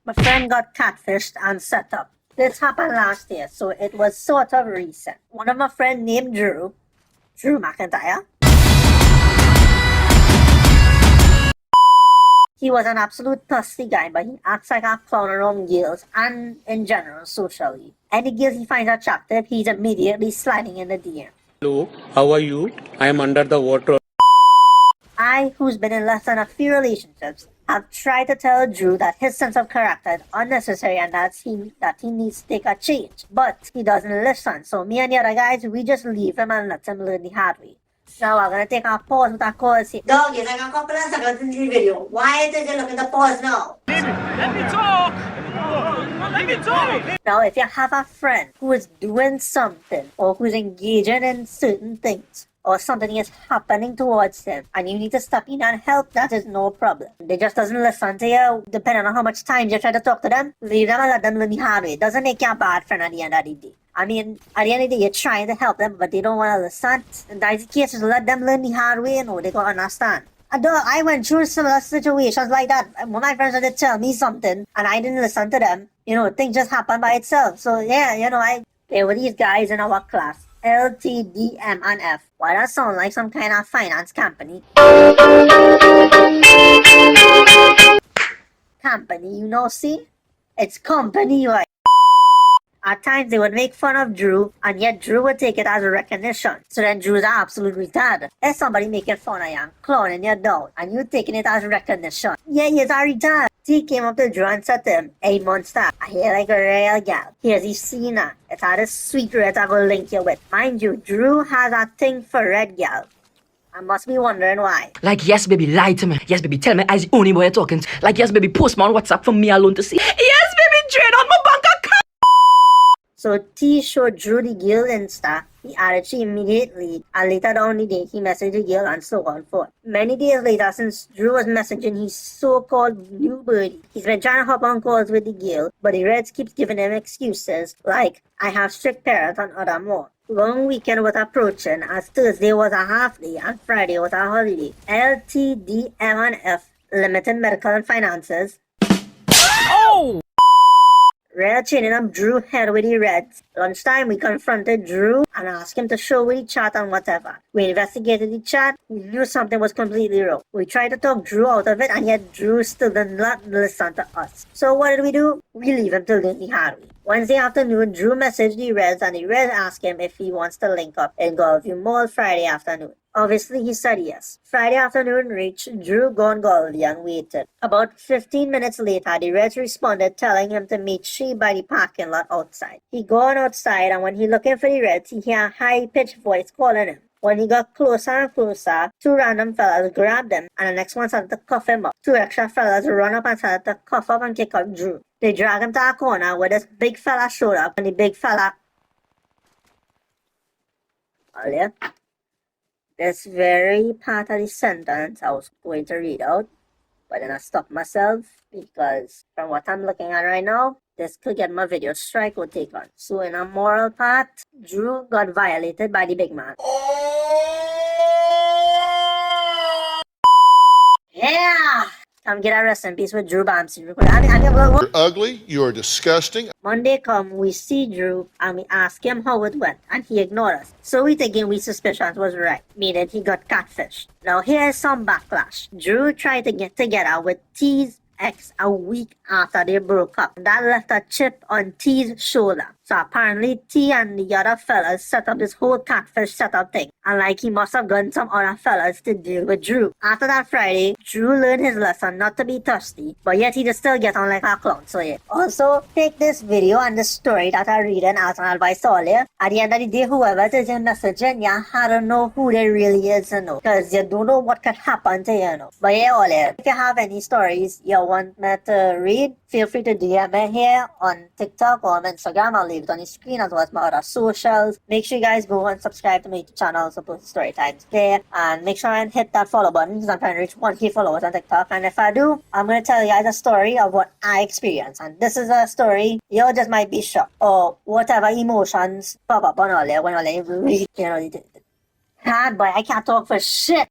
My friend got catfished and set up. This happened last year, so it was sort of recent. One of my friends named Drew McIntyre. He was an absolute thirsty guy, but he acts like a clown around girls and in general socially. Any girls he finds attractive, he's immediately sliding in the DM. Hello, how are you? I am under the water. I, who's been in less than a few relationships, have tried to tell Drew that his sense of character is unnecessary and that he needs to take a change. But he doesn't listen, so me and the other guys, we just leave him and let him learn the hard way. Now we're gonna take a pause with our call and say, Dog, it's like a couple of seconds in the video. Why did you look at the pause now? Let me talk! Let me talk! Now, if you have a friend who is doing something or who's engaging in certain things, or something is happening towards them, and you need to step in and help, that is no problem. They just doesn't listen to you, depending on how much time you try to talk to them, leave them and let them learn the hard way. It doesn't make you a bad friend at the end of the day. I mean, at the end of the day, you're trying to help them, but they don't want to listen. And that's the case, just let them learn the hard way, they gotta understand. I went through similar situations like that. When my friends had to tell me something, and I didn't listen to them, things just happen by itself. So yeah, there were these guys in our class. LTDM and F. Why that sound like some kind of finance company? Company, see? It's company, right? At times they would make fun of Drew, and yet Drew would take it as a recognition. So then Drew's an absolute retard. If somebody making fun of you and clowning you down, and you taking it as recognition, yeah, he's a retard. He came up to Drew and said to him, "Hey, monster, I hear like a real gal. Here's the scene. It's had a sweet red I go link you with." Mind you, Drew has a thing for red gal. I must be wondering why. Like, yes, baby, lie to me. Yes, baby, tell me as the only boy you're talking to. Like, yes, baby, post me on WhatsApp for me alone to see. Yes, baby, drain on my bank account. So T showed Drew the girl Insta. He added she immediately, and later down the day, he messaged the girl and so on forth. Many days later, since Drew was messaging his so-called new birdie, he's been trying to hop on calls with the girl, but the Reds keeps giving him excuses like, "I have strict parents and other more." Long weekend was approaching as Thursday was a half day and Friday was a holiday. LTDM&F, Limited Medical and Finances. Oh! Red chaining up Drew head with the Reds. Lunchtime, we confronted Drew and asked him to show with the chat and whatever. We investigated the chat. We knew something was completely wrong. We tried to talk Drew out of it, and yet Drew still did not listen to us. So what did we do? We leave him to learn the hard way. Wednesday afternoon, Drew messaged the Reds, and the Reds asked him if he wants to link up in Gulfview Mall Friday afternoon. Obviously, he said yes. Friday afternoon reached, Drew gone Gulfview and waited. About 15 minutes later, the Reds responded telling him to meet she by the parking lot outside. He gone outside, and when he looking for the Reds, he hear a high-pitched voice calling him. When he got closer and closer, two random fellas grabbed him, and the next one started to cuff him up. Two extra fellas run up and started to cuff up and kick up Drew. They drag him to a corner where this big fella showed up, and the big fella... Earlier. This very part of the sentence I was going to read out, but then I stopped myself because from what I'm looking at right now, this could get my video strike or take on. So in a moral part, Drew got violated by the big man. Yeah! Come get a rest in peace with Drew Bamsi. You're ugly, you are disgusting. Monday come, we see Drew and we ask him how it went, and he ignored us. So we thinking we suspicions was right, meaning he got catfished. Now here's some backlash. Drew tried to get together with T's ex a week after they broke up. That left a chip on T's shoulder. So apparently T and the other fellas set up this whole catfish setup thing. And like he must have gotten some other fellas to deal with Drew. After that Friday, Drew learned his lesson not to be thirsty, but yet he just still get on like a clown, so yeah. Also, take this video and the story that I read as an advice to all you. At the end of the day, whoever it is you're messaging, you have to know who they really is, because you don't know what could happen to you, But yeah, all you. If you have any stories you want me to read, feel free to DM me here on TikTok or on Instagram. I'll leave it on the screen as well as my other socials. Make sure you guys go and subscribe to my YouTube channel, so post story times there, and make sure and hit that follow button because I'm trying to reach 1K followers on TikTok. And if I do, I'm gonna tell you guys a story of what I experienced, and this is a story you just might be shocked or whatever emotions pop up on all there when all you read, hard boy, I can't talk for shit.